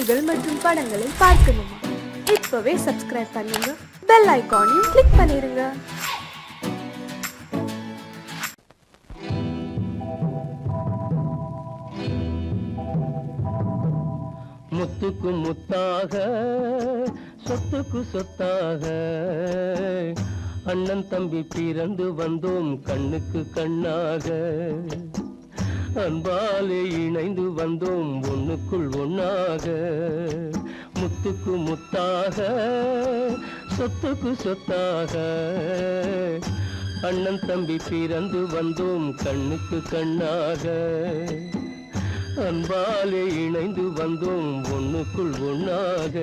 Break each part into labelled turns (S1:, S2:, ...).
S1: பாடல்கள் மற்றும் படங்களை பார்க்கணுமா? இப்பவே சப்ஸ்கிரைப் பண்ணுங்க, பெல் ஐகானையும் கிளிக் பண்ணிருங்க.
S2: முத்துக்கு முத்தாக சொத்துக்கு சொத்தாக அண்ணன் தம்பி பிறந்து வந்தோம் கண்ணுக்கு கண்ணாக. அன்பாலே இணைந்து வந்தோம் ஒண்ணுக்குள் ஒண்ணாக. முத்துக்கு முத்தாக சொத்துக்கு சொத்தாக அண்ணன் தம்பி பிறந்து வந்தோம் கண்ணுக்கு கண்ணாக. அன்பாலே இணைந்து வந்தோம் ஒண்ணுக்குள் ஒண்ணாக.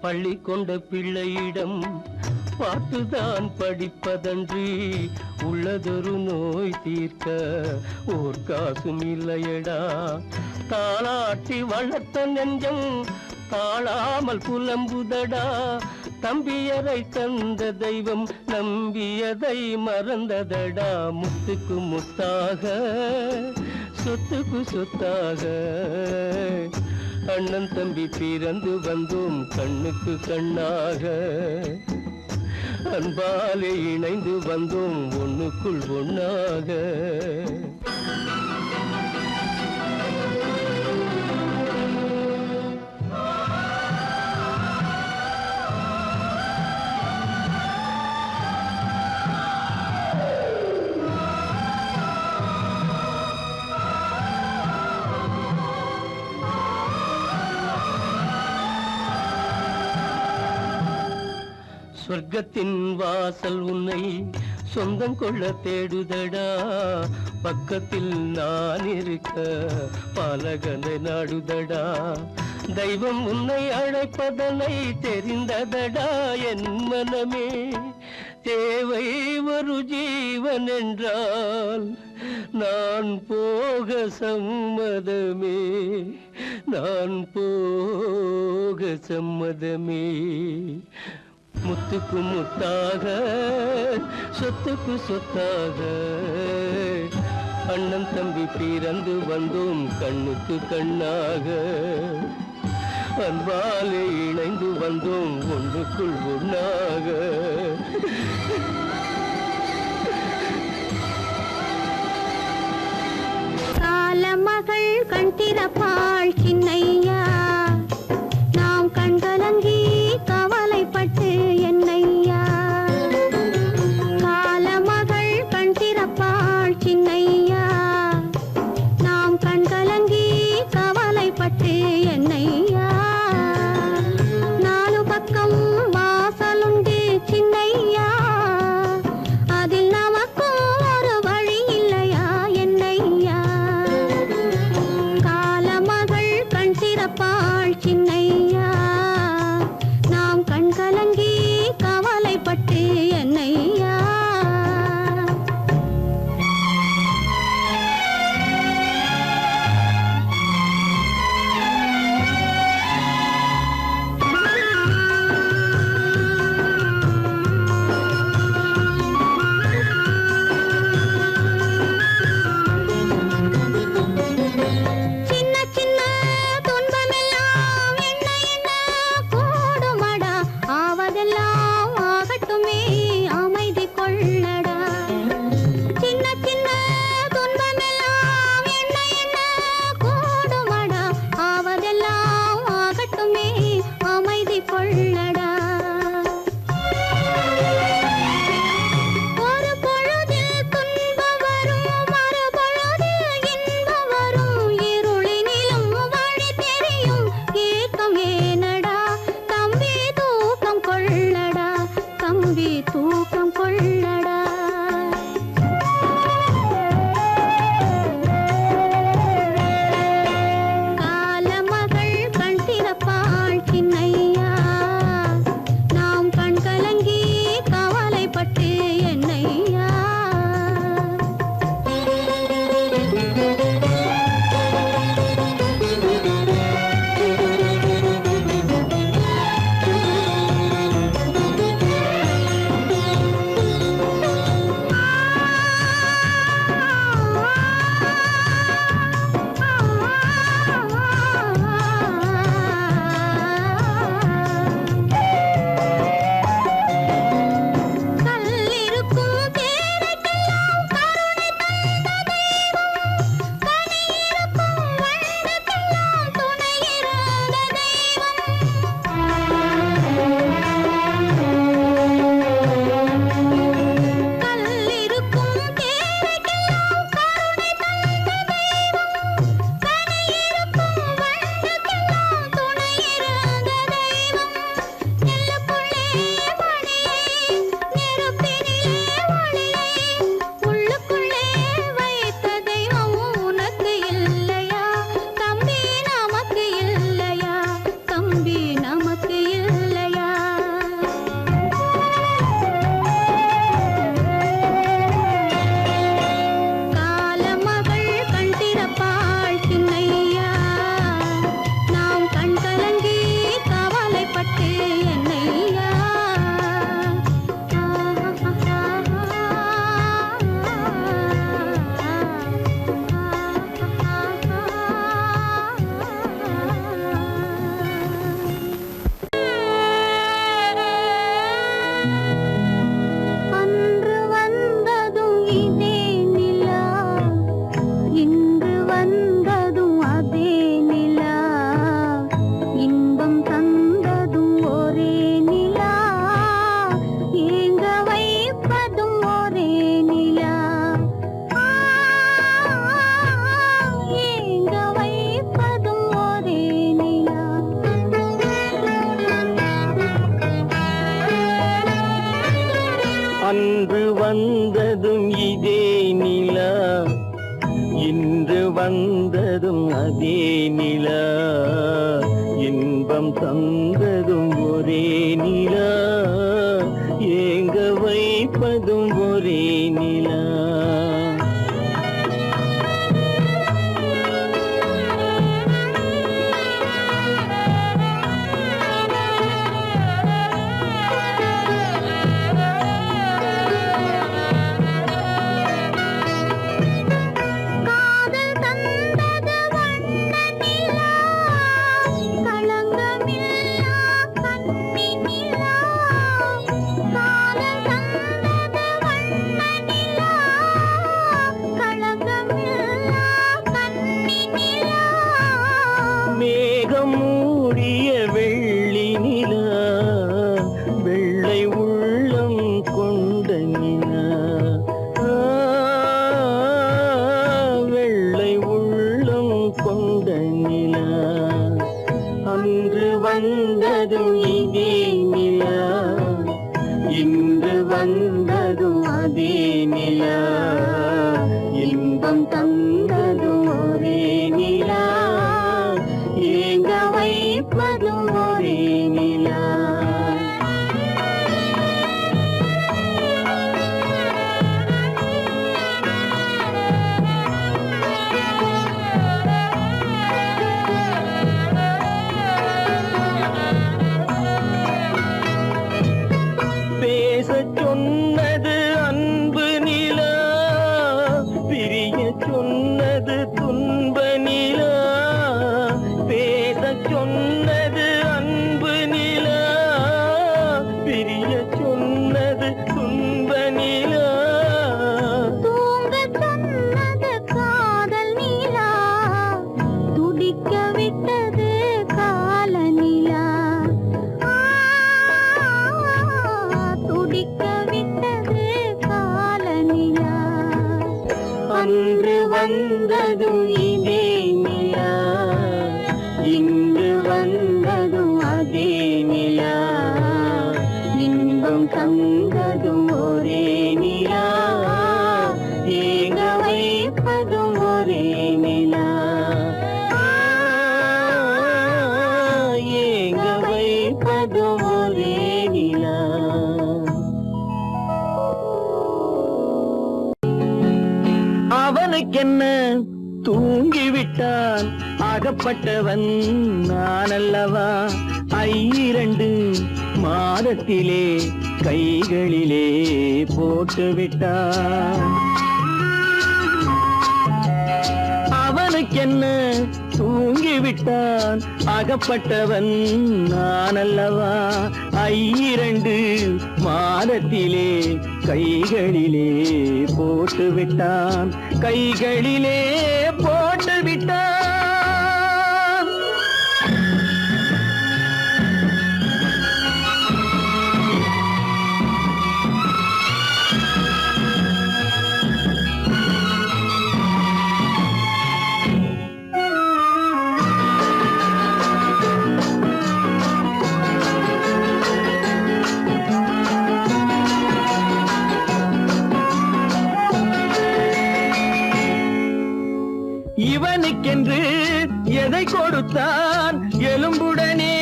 S2: பள்ளி கொண்ட பிள்ளையிடம் பாட்டுதான் படிப்பதன்றி உள்ளதொரு நோய் தீர்க்க ஓர் காசும் இல்லையடா. தாளாட்டி வளர்த்த நெஞ்சம் தாழாமல் புலம்புதடா. தம்பியரை தந்த தெய்வம் நம்பியதை மறந்ததடா. முத்துக்கு முத்தாக சொத்துக்கு சொத்தாக அண்ணன் தம்பி பிறந்து வந்தோம் கண்ணுக்கு கண்ணாக. அன்பாலே இணைந்து வந்தோம் ஒண்ணுக்குள் ஒண்ணாக. சொர்க்கத்தின் வாசல் உன்னை சொந்தம் கொள்ள தேடுதடா. பக்கத்தில் நான் இருக்க பாலகனை நாடுதடா. தெய்வம் உன்னை அழைப்பதனை தெரிந்ததடா என் மனமே. தேவை ஒரு ஜீவன் என்றால் நான் போக சம்மதமே. நான் போக சம்மதமே. முத்துக்கு முத்தாக சொத்துக்கு சொத்தாக அண்ணன் தம்பி பிறந்து வந்தோம் கண்ணுக்கு கண்ணாக. அன்பாலே இணைந்து வந்தோம் ஒன்றுக்குள் ஒண்ணாக.
S3: காலமகள் கண் திறப்பாள் சின்னையா, நாம் கண்கலங்கி கவலைப்பட்டு என்னையா. காலமகள் கண் திறப்பாள் சின்னையா, நாம் கண்கலங்கி கவலைப்பட்டு என்னையா. நாலு பக்கம் வாசலுண்டு சின்னையா,
S2: வந்ததும் இதே நிலா, இன்று வந்ததும் அதே நிலா, இன்பம் தந்ததும் ஒரே நிலா, ஏங்க வைப்பதும் ஒரே நிலா.
S3: காதல் தந்தது வண்ண நிலா, களங்கமில்லா கன்னி நிலா. காதல் தந்தது வண்ண நிலா, களங்கமில்லா கன்னி நிலா.
S2: மேகம் மூடிய வெள்ளி நிலா, வெள்ளை உள்ளம் கொண்ட நிலா, வெள்ளை உள்ளம் கொண்ட நிலா. அன்று வந்ததும் இதே நிலா, இன்று வந்ததும் அதே நிலா, இன்பம் தந்ததும் ஒரே நிலா, ஏங்க வைப்பதும் ஒரே நிலா. பேசச் சொன்னது அன்பு நிலா, பிரிய சொன்னது துன்ப நிலா. பேசச் சொன்னது அன்பு நிலா, பிரிய சொன்னது துன்ப நிலா.
S3: தூங்கச் சொன்னது காதல் நிலா, துடிக்க விட்டது கால நிலா. துடிக்க விட்டது கால நிலா.
S2: அன்று வந்ததும் இதே நிலா, இன்று வந்ததும் அதே நிலா, இன்பம் தந்ததும் ஒரே நிலா, ஏங்க வைப்பதும் ஒரே நிலா, ஏங்க வைப்பதும் ஒரே நிலா. அவனுக்கென்ன தூங்கிவிட்டான், அகப்பட்டவன் நான் அல்லவா. 2 மாதத்திலே கைகளிலே போட்டு விட்டான். அவனுக்கென்ன தூங்கிவிட்டான், அகப்பட்டவன் நான் அல்லவா. 2 மாதத்திலே கைகளிலே போட்டு விட்டான், கைகளிலே போட்டு விட்டான். இவனுக்கென்று எதை கொடுத்தான், எலும்புடனே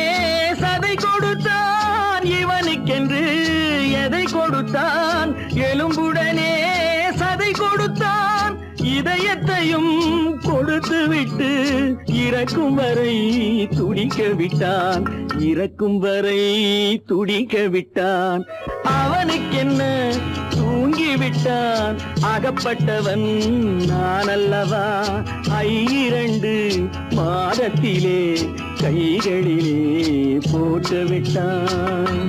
S2: சதை கொடுத்தான். இவனுக்கென்று எதை கொடுத்தான், எலும்புடனே சதை கொடுத்தான். இதயத்தையும் கொடுத்து விட்டு இறக்கும் வரை துடிக்க விட்டான், இறக்கும் வரை துடிக்க விட்டான். அவனுக்கென்ன தூங்கிவிட்டான், அகப்பட்டவன் நான் அல்லவா. 2 மாதத்திலே கைகளிலே போட்டு விட்டான்.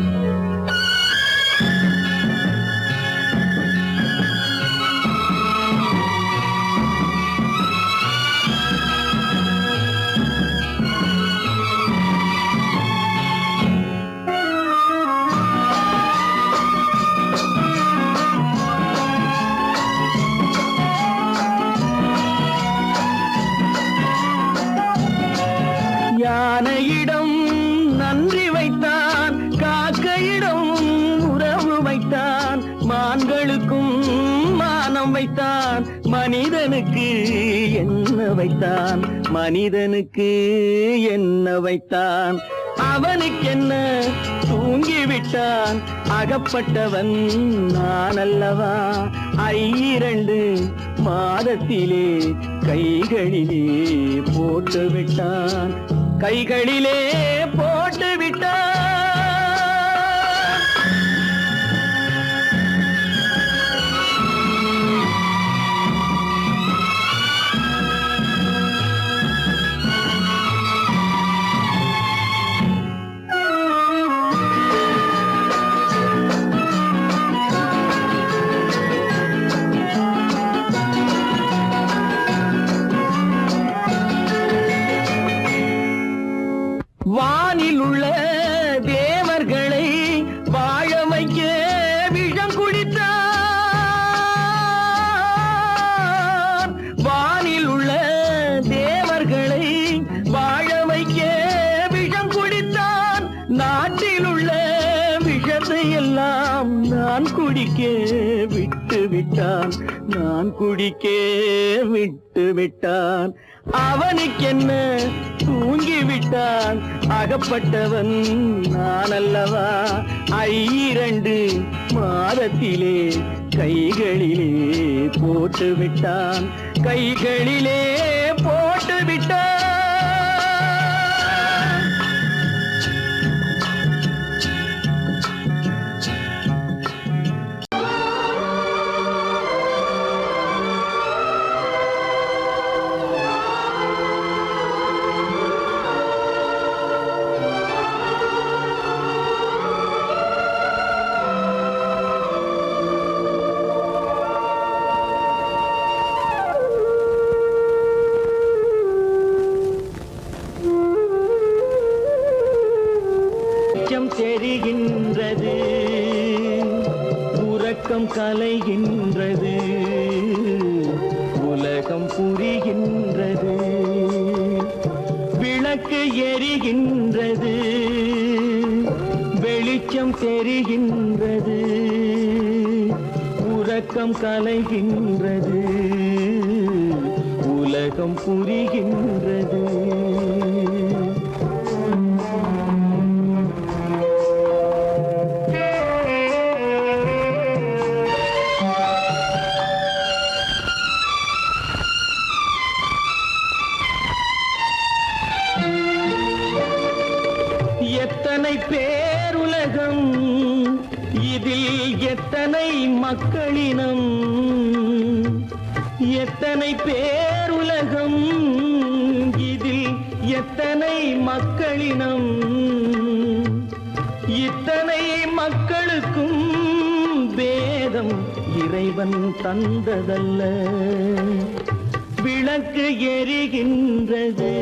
S2: யானையிடம் நன்றி வைத்தான், காக்கையிடம்
S4: எல்லாம் வைத்தான் மனிதனுக்கு என்ன வைத்தான், மனிதனுக்கு என்ன வைத்தான். அவனுக்கென்ன தூங்கிவிட்டான், அகப்பட்டவன் நான் அல்லவா. 2 மாதத்திலே கைகளிலே போட்டு விட்டான், கைகளிலே போட்டு விட்டான். வானில் உள்ள தேவர்களை வாழ வைக்க விஷம் குடித்தான். வானில் உள்ள தேவர்களை வாழ வைக்க விஷம் குடித்தான். நாட்டில் உள்ள விஷத்தை எல்லாம் நான் குடிக்க விட்டு விட்டான், நான் குடிக்க விட்டு விட்டான். அவனுக்கென்ன தூங்கிவிட்டான், அகப்பட்டவன் நான் அல்லவா. 2 மாதத்திலே கைகளிலே போட்டு விட்டான், கைகளிலே போட்டு விட்டான். தெரிகின்றது, உறக்கம் கலைகின்றது, உலகம் புரிகின்றது. விளக்கு எரிகின்றது, வெளிச்சம் தெரிகின்றது, உறக்கம் கலைகின்றது, உலகம் புரிகின்றது. எத்தனை பேருலகம், இதில் எத்தனை மக்களினம். எத்தனை பேருலகம், இதில் எத்தனை மக்களினம். இத்தனை மக்களுக்கும் வேதம் இறைவன் தந்ததல்ல. விளக்கு எரிகின்றது,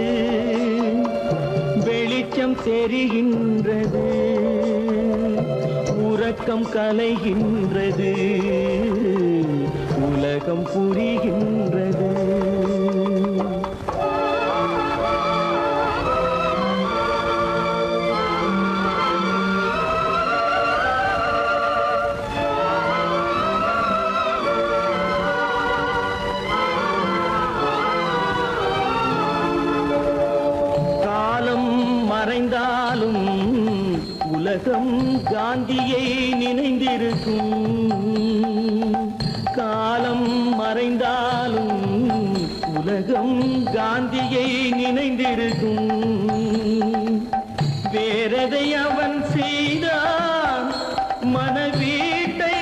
S4: வெளிச்சம் தெரிகின்றது, உறக்கம் கலைகின்றது, உலகம் புரிகின்றது. மறைந்தாலும் உலகம் காந்தியை நினைந்திருக்கும். காலம் மறைந்தாலும் உலகம் காந்தியை நினைந்திருக்கும். வேறதை அவன் செய்தான், மனவீட்டை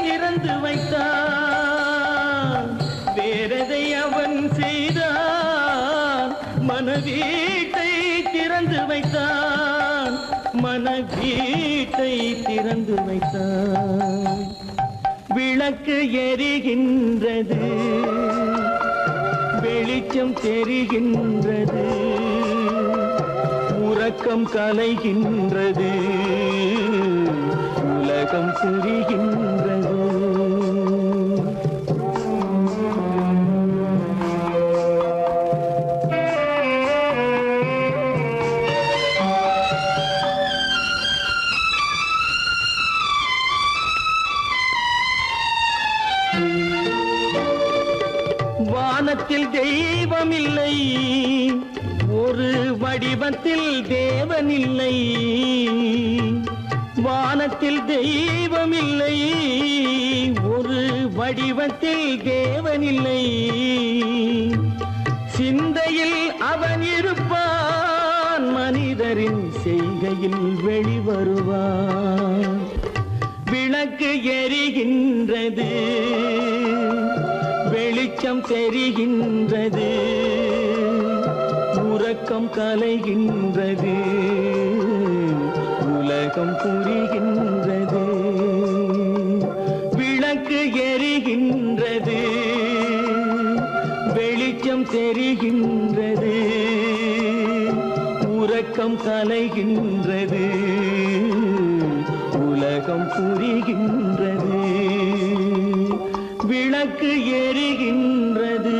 S4: திறந்து வைத்தான். வேறதை அவன் செய்தான், மனவீட்டை திறந்து வைத்தான், மனவீட்டை திறந்து வைத்தான். விளக்கு எரிகின்றது, வெளிச்சம் தெரிகின்றது, உறக்கம் கலைகின்றது, உலகம் புரிகின்றது. வானத்தில் தெய்வம் இல்லை, ஒரு வடிவத்தில் தேவன் இல்லை. வானத்தில் தெய்வம் இல்லை, ஒரு வடிவத்தில் தேவன் இல்லை. சிந்தையில் அவன் இருப்பான், மனிதரின் செய்கையில் வெளிவருவான். விளக்கு எரிகின்றது, வெளிச்சம் தெரிகின்றது, உறக்கம் கலைகின்றது, உலகம் புரிகின்றது. விளக்கு எரிகின்றது, வெளிச்சம் தெரிகின்றது, உறக்கம் கலைகின்றது, உலகம் புரிகின்றது. விளக்கு எரிகின்றது.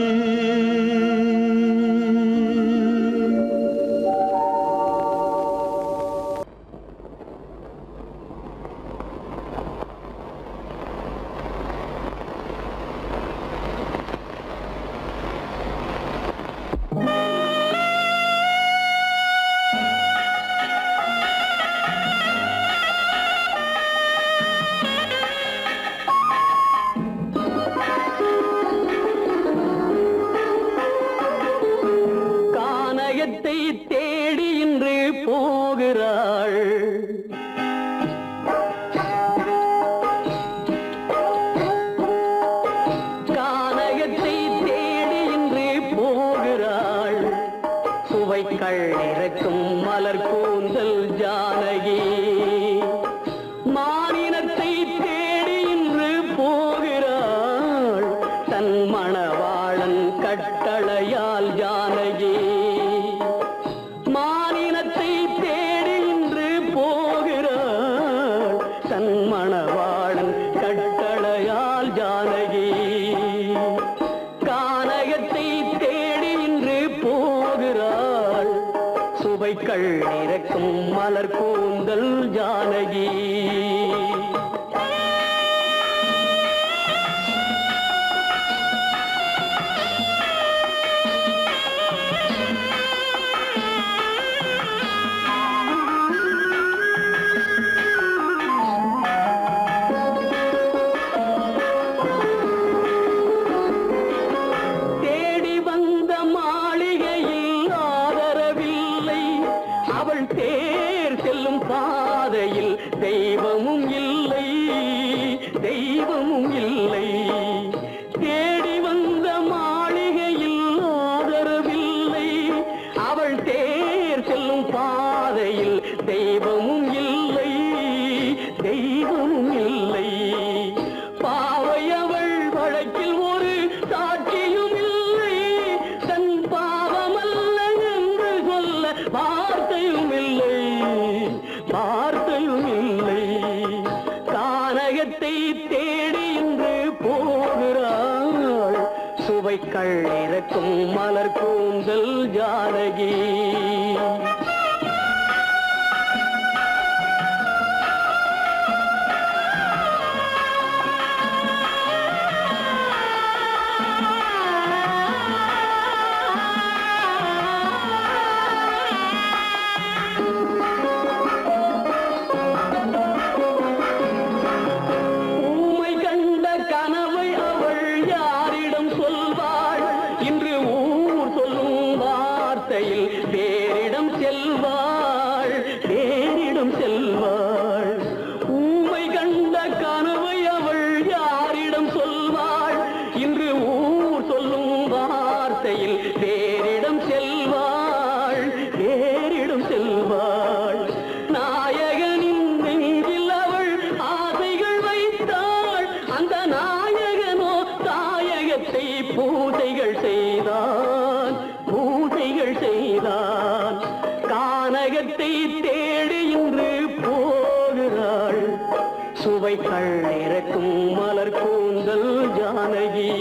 S4: தேடி இன்று போகிறாள். கானகத்தை தேடி இன்று போகிறாள். சுவைக்கள் இறக்கும் மலர் கூந்தல் ஜானகி. மானினத்தை தேடி இன்று போகிறாள். தன் மணவாளன் கட்டளையால் ஜானகி. மானினத்தை தேடி இன்று போகிறாள். தன் மணவாளன் கட்டளையால் ஜானகி. கானகத்தை தேடி இன்று போகிறாள். சுவைக்கள் இறக்கும் மலர் கூந்தல் ஜானகி. தேர் செல்லும் பாதையில் தெய்வமும் இல்லை, தெய்வமும் இல்லை. தேடி வந்த மாளிகையில் ஆதரவில்லை. அவள் தேர் செல்லும் பாதையில் தெய்வமும் இல்லை, தெய்வமும் இல்லை. பாவை அவள் வழக்கில் ஒரு சாட்சியும் இல்லை. தன் பாவமல்ல என்று சொல்ல வார்த்தையும் இல்லை, வார்த்தையும் இல்லை. கானகத்தை தேடி இன்று போகிறாள். சுவைக்கள் இறக்கும் மலர் கூந்தல் ஜானகி. தேரிடம் செல்வாள், தேரிடம் செல்வாள். ஊமை கண்ட கனவை அவள் யாரிடம் சொல்வாள்? இன்று ஊர் சொல்லும் வார்த்தையில் தேரிடம் செல்வாள், தேரிடம் செல்வாள். நாயகனின் நெஞ்சில் அவள் ஆசைகள் வைத்தாள். அந்த நாயகனோ தாயகத்தை பூசைகள் செய்தான், பூசைகள் செய்தான். கானகத்தை தேடி இன்று போகிறாள். சுவைக்கள் இறக்கும் மலர் கூந்தல் ஜானகி.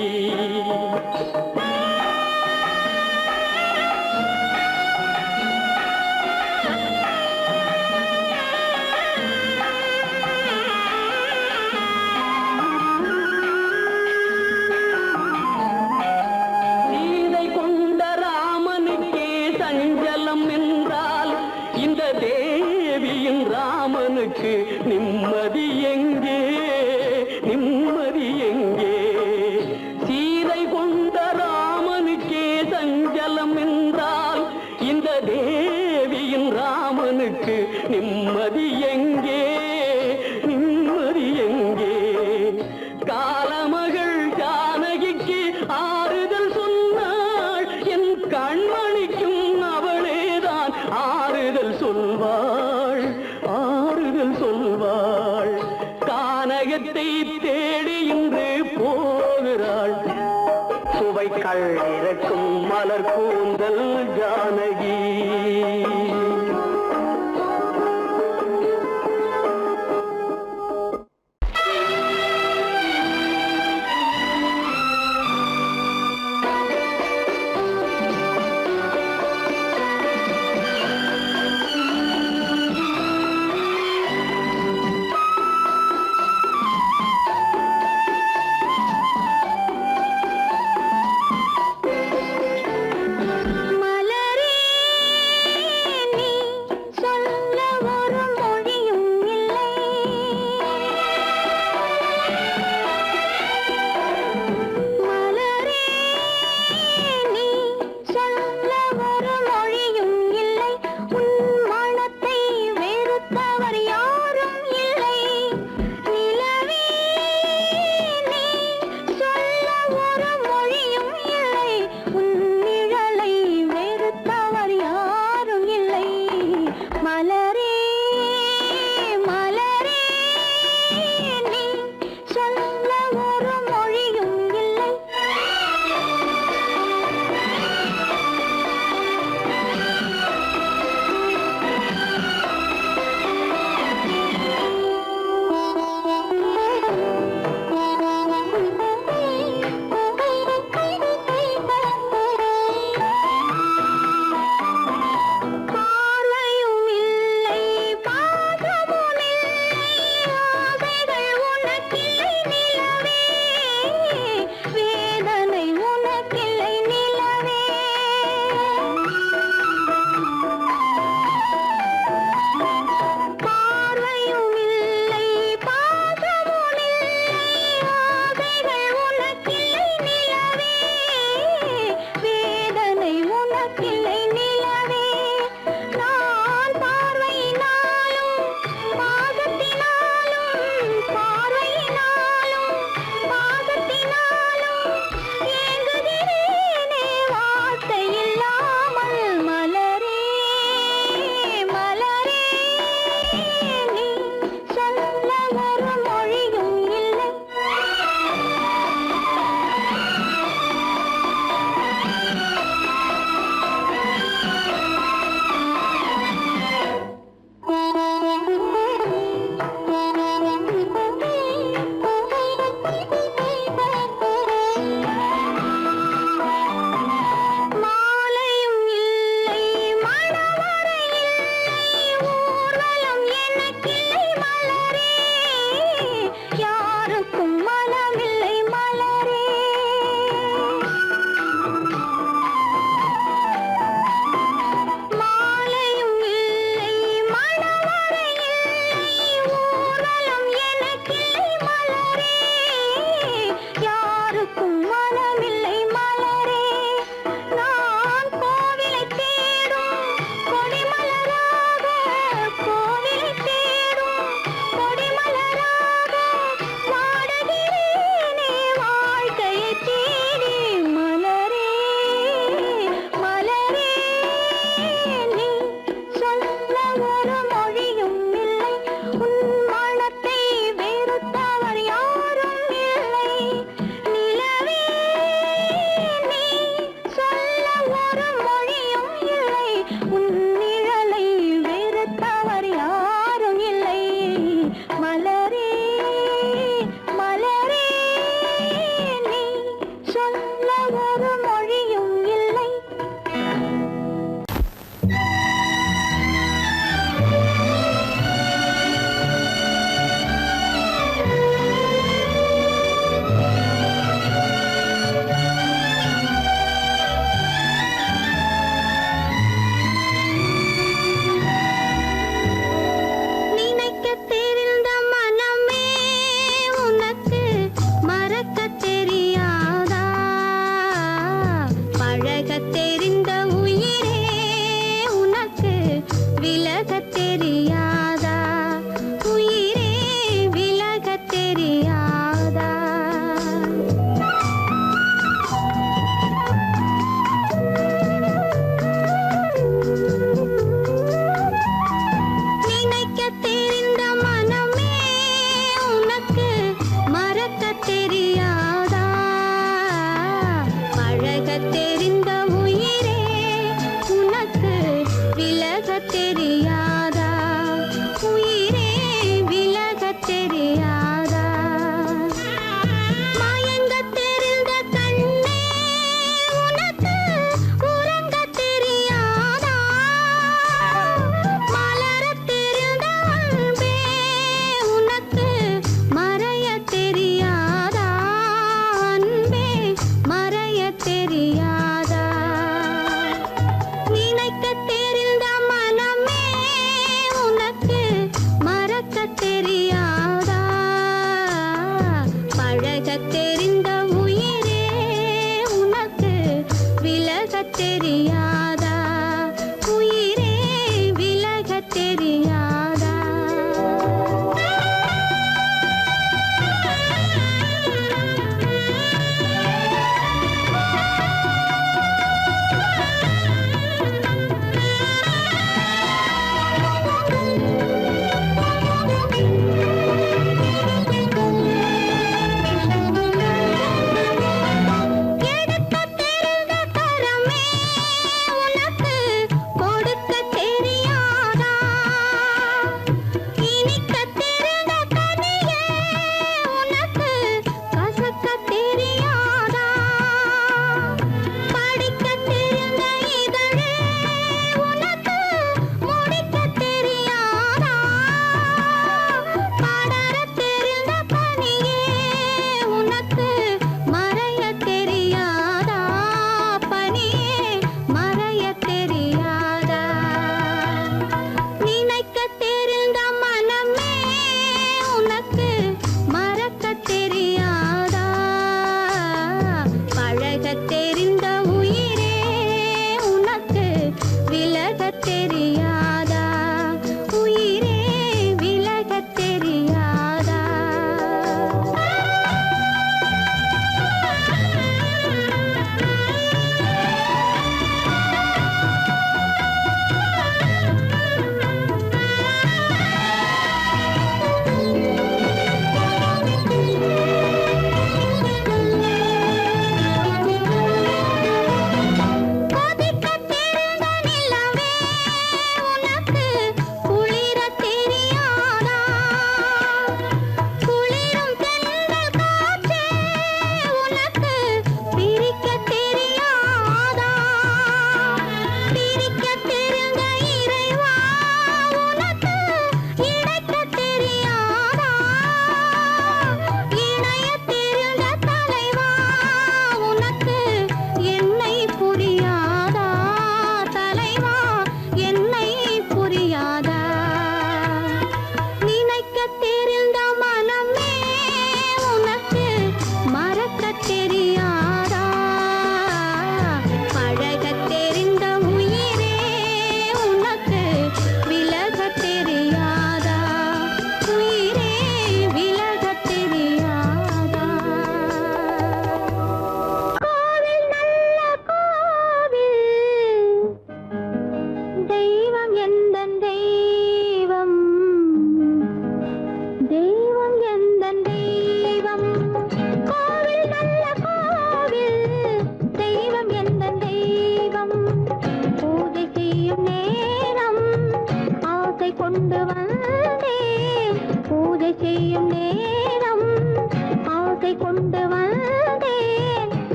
S4: சுவைக்கள் இறக்கும் மலர் கூந்தல் ஜானகி.
S3: மலரே நீ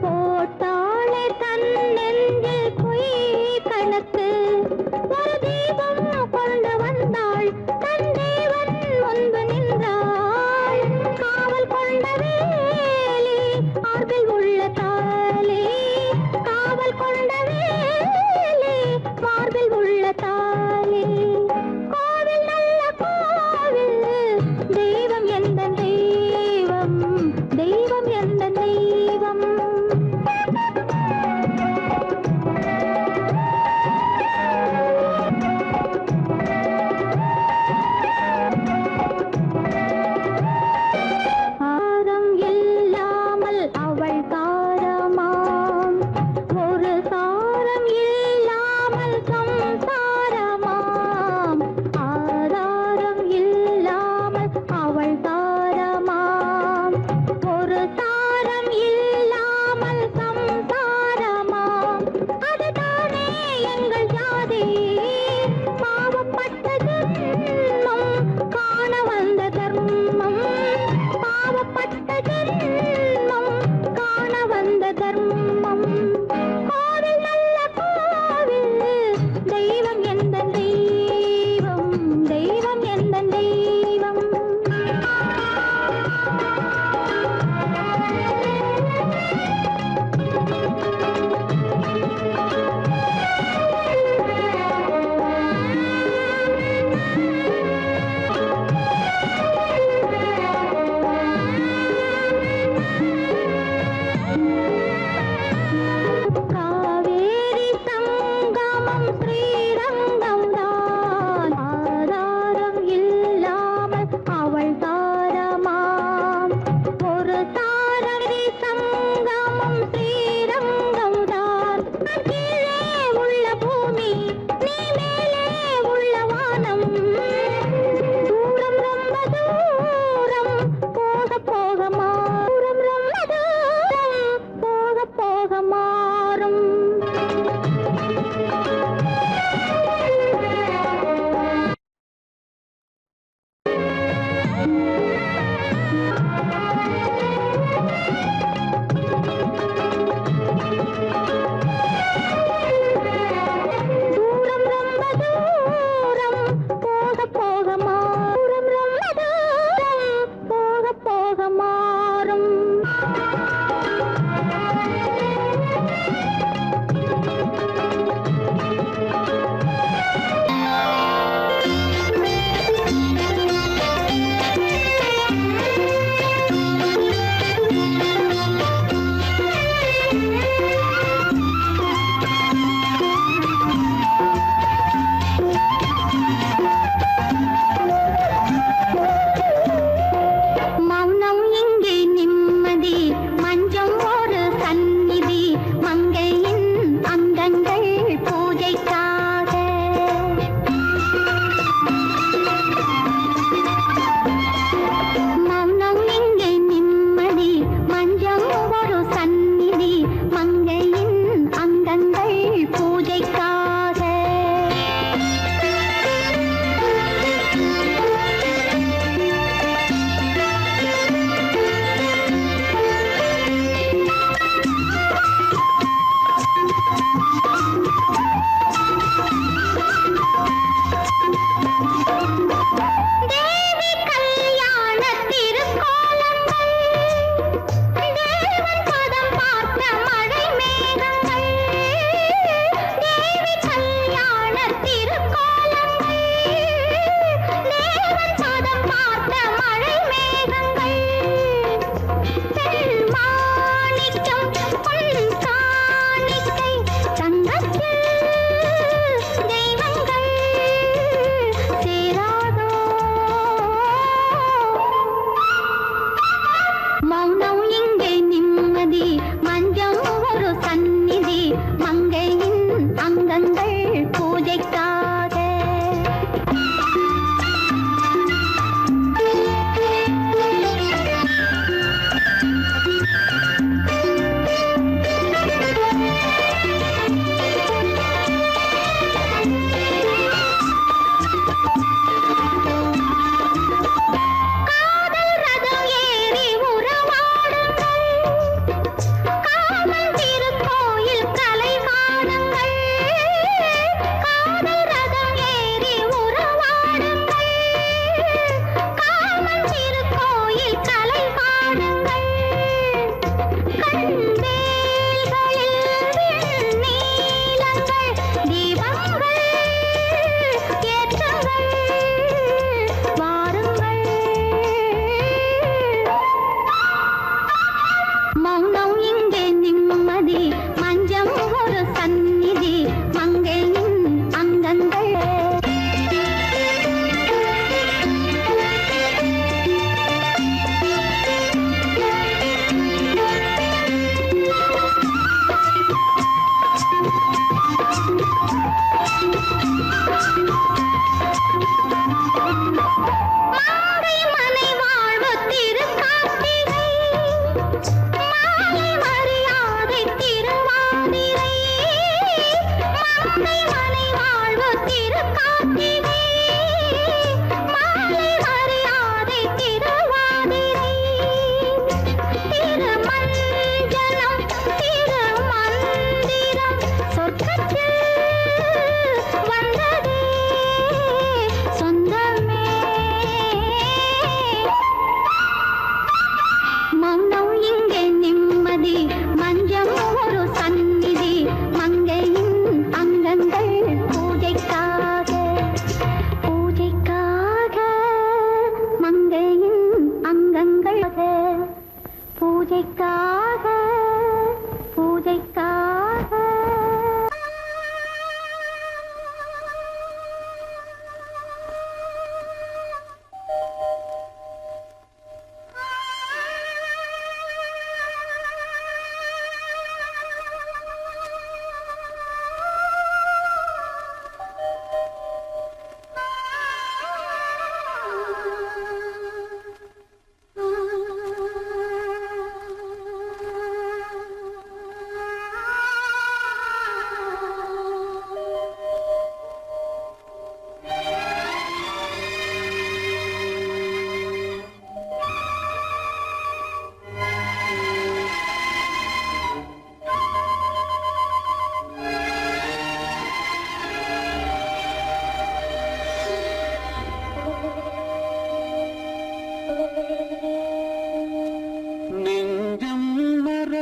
S3: போட்டாளே தன் நெஞ்சில் பொய் கணக்கு ஒரு தீபம் கொண்டு வந்தாள் தன் தேவன் முன்பு நின்றாள் காவல் கொண்ட வேலி மார்பில் உள்ள தாலி காவல் கொண்ட வேலி மார்பில் உள்ள தாலி கோவில் நல்ல கோவில் தெய்வம் எந்த தெய்வம் தெய்வம் எந்த தெய்வம் ஆரம் இல்லாமல் அவள் தாரமாம் ஒரு சாரம் இல்லாமல் சம்சாரமாம் ஆதாரம் இல்லாமல் அவள் தாரமாம் ஒரு சாரம்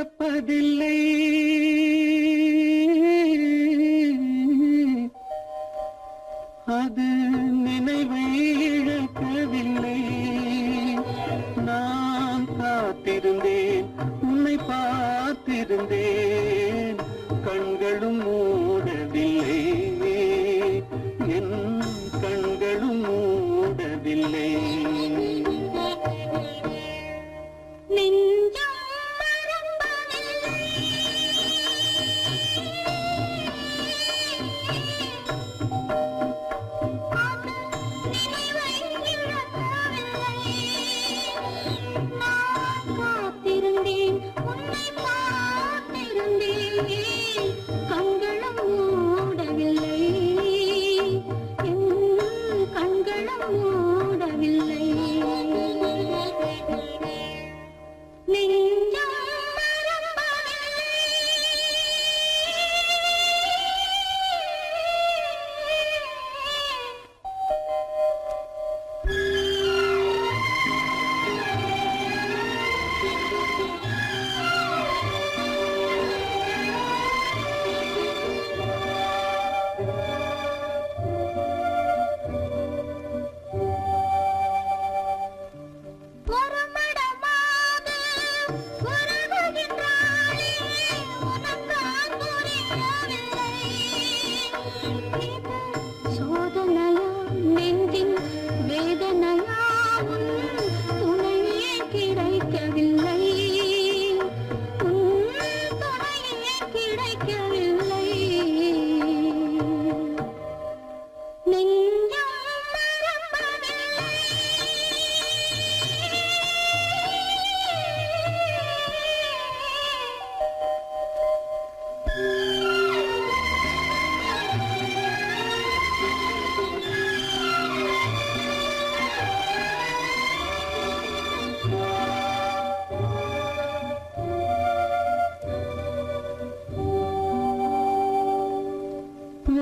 S5: மறப்பதில்லை, அது நினைவை இழக்கவில்லை. நான் காத்திருந்தேன், உன்னை பார்த்திருந்தேன், கண்களும் மூடவில்லை, என் கண்களும் மூடவில்லை.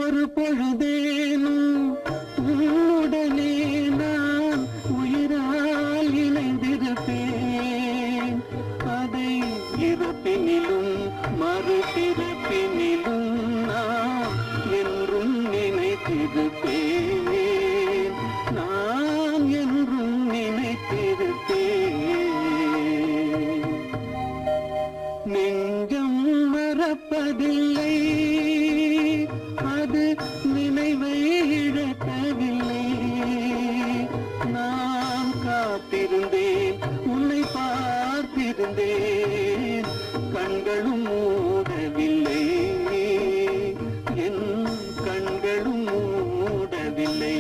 S5: ஒரு பொழுதேனும் உன்னுடனே நான் உயிரால் இணைந்திருப்பேன். அதை இறப்பினிலும் மறுபிறப்பினிலும் நான் என்றும் நினைத்திருப்பேன். நான் என்றும் நினைத்திருப்பேன். நெஞ்சம் மறப்பதில்லை, அது நினைவை இழக்கவில்லை. நான் காத்திருந்தேன், உன்னை பார்த்திருந்தேன், கண்களும் மூடவில்லை, என் கண்களும் மூடவில்லை.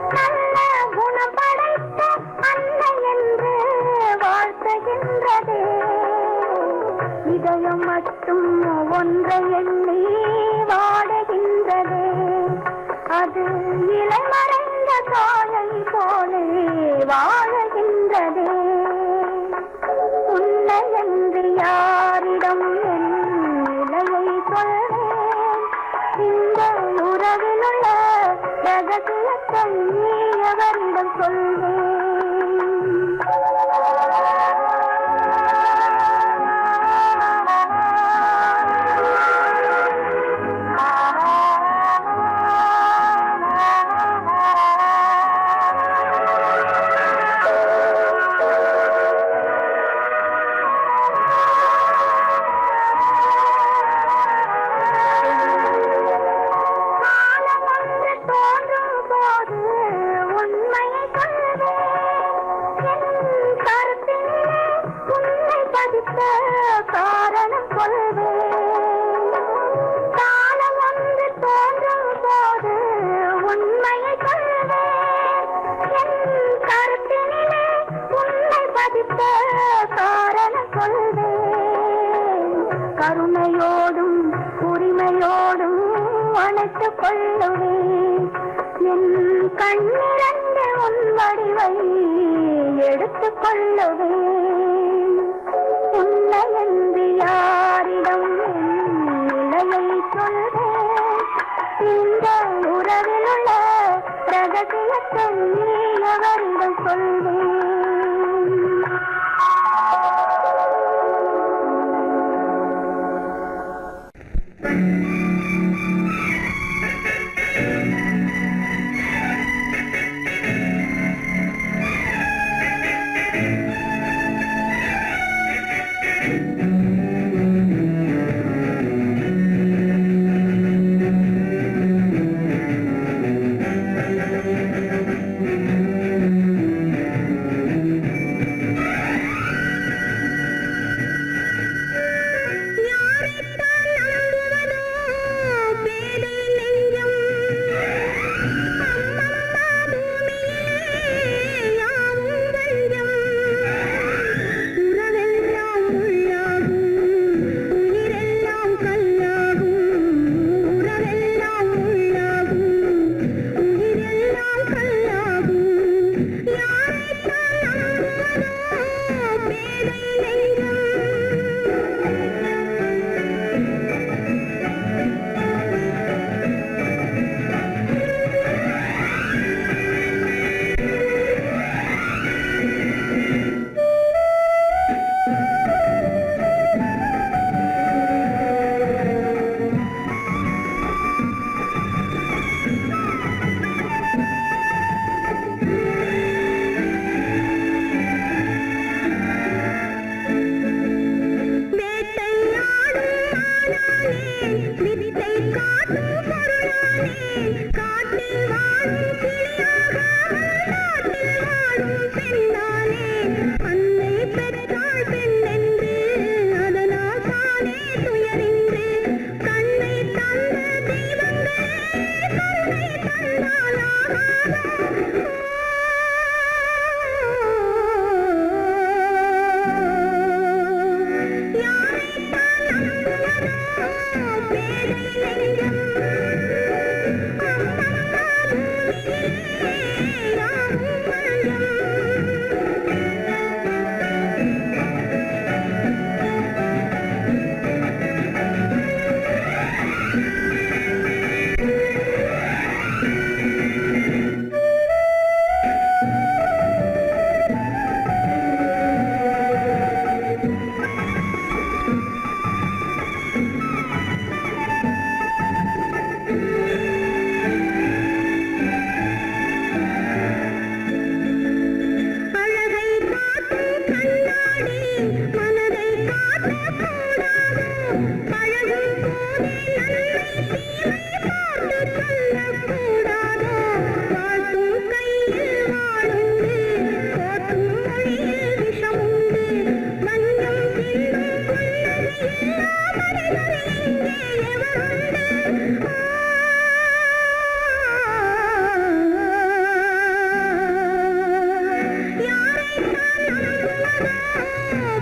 S3: நல்ல குணம் படைத்த அன்னை என்று வாழ்த்துகின்ற இதயம் மட்டும் ஒன்றை எண்ணி வாடுகின்றதே. அது இலை மறைந்த காயை போலே வாழுகின்றதே. உன்னை என்று யாரிடம் என் நிலையை சொல்வேன்? இந்த உறவில் உள்ள ரகசியத்தை எவரிடம் சொல்வேன்? காரணம் சொல்வேன். காலம் ஒன்று தோன்றும் போது உண்மையை சொல்வேன். என் கருத்தினிலே உன்னை பதித்த காரணம் சொல்வேன். கருணையோடும் உரிமையோடும் அணைத்துக் கொள்ளுவேன். என் கண்ணிரண்டு உன் வடிவை எடுத்துக் கொள்ளுவேன். உன்னை என்று யாரிடம் நிலையை சொல்வேன்? இந்த உறவில் உள்ள ரகசியத்தை எவரிடம் சொல்வேன்?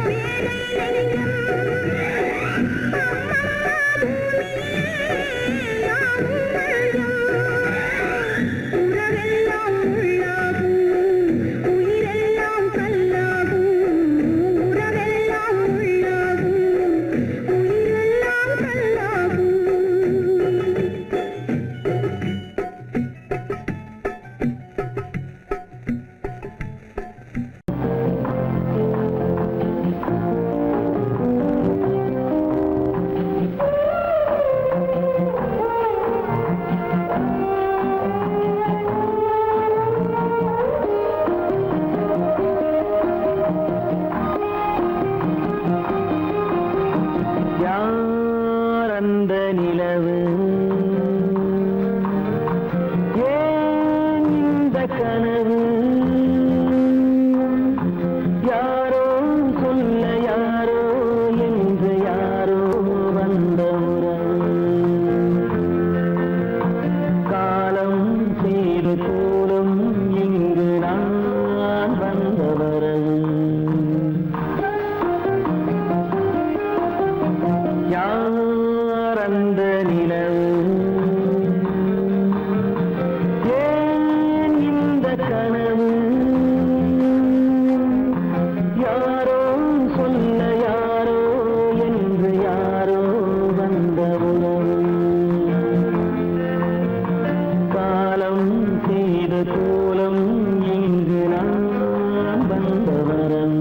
S6: Yeah.
S4: யார் அந்த நிலவு ஏன் இந்த கனவு யாரோ சொல்ல யாரோ என்று யாரோ வந்த உணவு காலம் செய்த கோலம் இங்கு நான் வந்த வரம்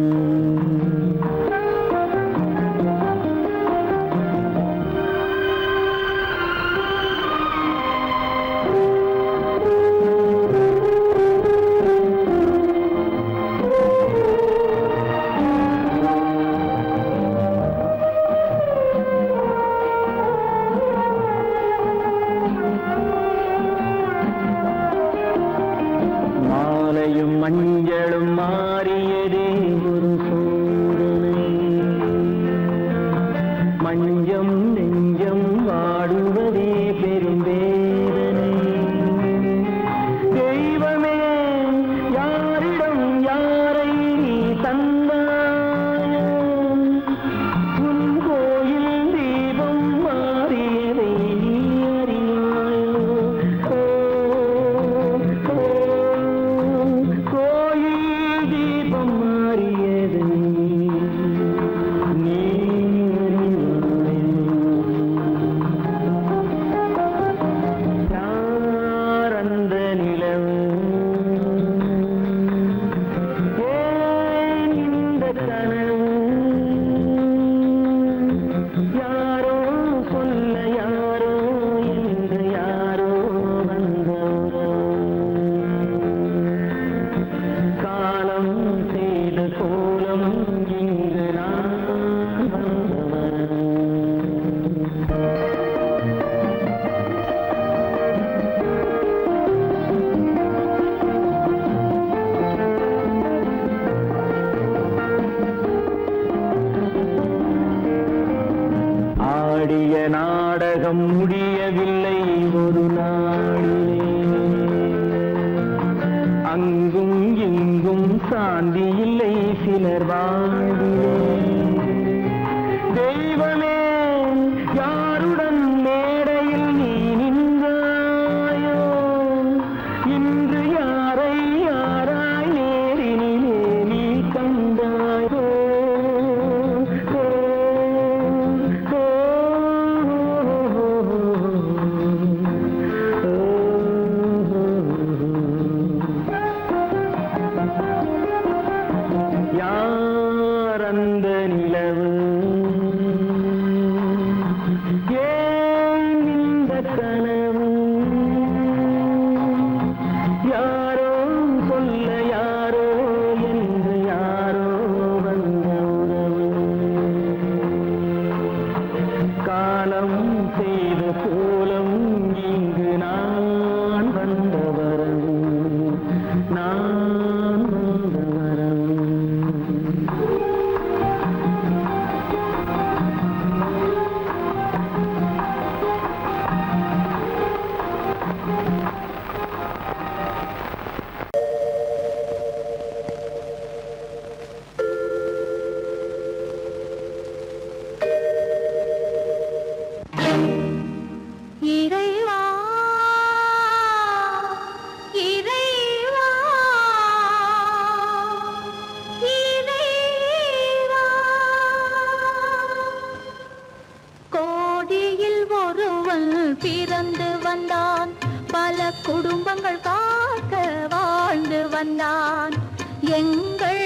S4: மாலையும் மஞ்சளும் மாறியதே ஒரு சோதனை மஞ்சம் நெஞ்சம் வாடுவதே பெரும் வேதனை தெய்வமே யாரிடம் யாரை நீ தந்தாயோ உன் கோயில் தீபம் மாறியதை நீ அறியாயோ கோயில் தீபம் மாறியதை நீ யார் அந்த நிலவு ஏன் இந்த கனவு யாரோ சொல்ல யாரோ என்று யாரோ வந்த காலம் செய்த கோலம் இங்கு நான் வந்தவன் ஆடிய நாடகம் முடியவில்லை ஒரு நாளிலே அங்கும் இங்கும் சாந்தி இல்லை சிலர் வாழ்விலே தெய்வமே யாருடன் மேடையில் நீ நின்றாயோ இன்று யாரை யாராய் நேரினிலே நீ கண்டாயோ யார் அந்த நிலவு ஏன் இந்த கனவு யாரோ சொல்ல யாரோ என்று யாரோ வந்த உறவு காலம் செய்த கோலம் இங்கு நான் வந்த வரம் நான் வந்த வரம்
S3: இறைவா இறைவா இறைவா கோடியில் ஒருவன் பிறந்து வந்தான் பல குடும்பங்கள் காக்க வாழ்ந்து வந்தான் எங்கள்